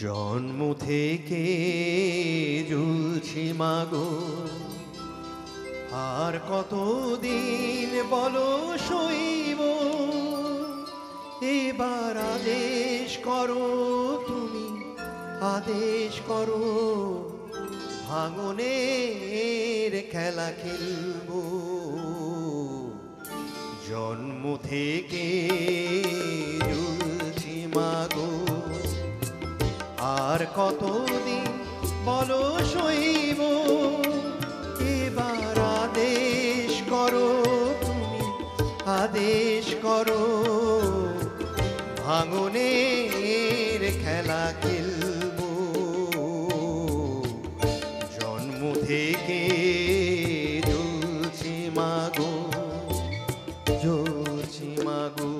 জন্ম থেকে ঝুলছি মাগো, আর কতদিন বলো সইব। এবার আদেশ করো তুমি, আদেশ করো, ভাঙনের খেলা খেলবো। জন্ম থেকে ঝুলছি মাগো, আর কতদিন বলো সইব। এবার আদেশ করো তুমি, আদেশ করো, ভাঙনের খেলা খেলবো। জন্ম থেকে ঝুলছি মাগো, ঝুলছি মাগো।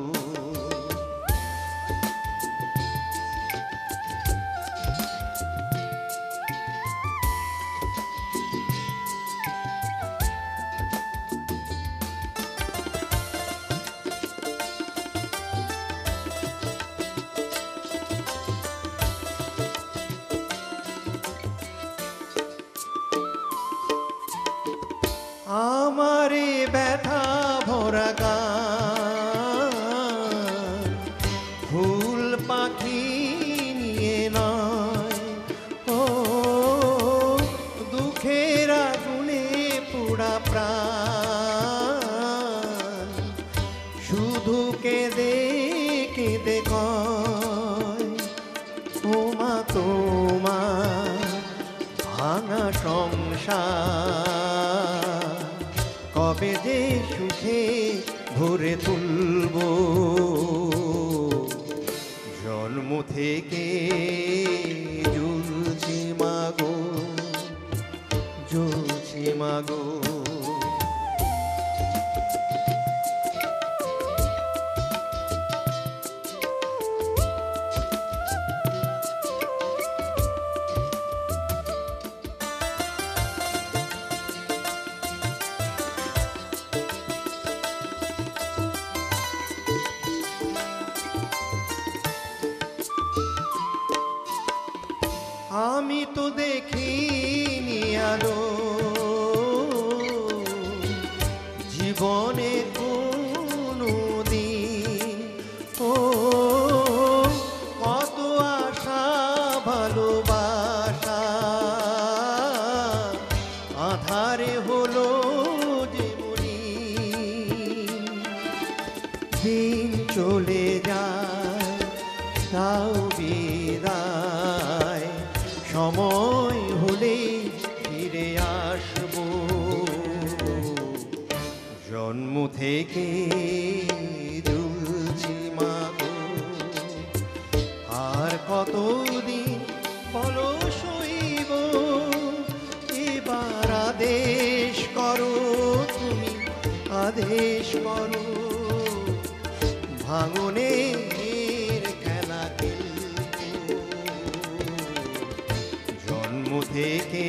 আমারে ব্যথা ভরা গান ফুল পাখি নিয়ে নয়, ও দুঃখের আগুনে পোড়া প্রাণ শুধু কেঁদে কেঁদে কয়, ও মা তোমার ভাঙা সংসার কবে যে সুখে ভরে তুলব। জন্ম থেকে ঝুলছি মাগো, ঝুলছি মাগো। আমি তো দেখিনি আলো জীবনে কোনো দিন, ও কত আশা ভালোবাসা আধারে হলো যেমনি। দিন চলে যায় তাও বিদায়, সময় হলে ফিরে আসব। জন্ম থেকে ঝুলছি মাগো, আর কতদিন বলো সইব। এবার আদেশ করো তুমি, আদেশ করো, ভাঙনের খেলা খেলবো। জন্ম থেকে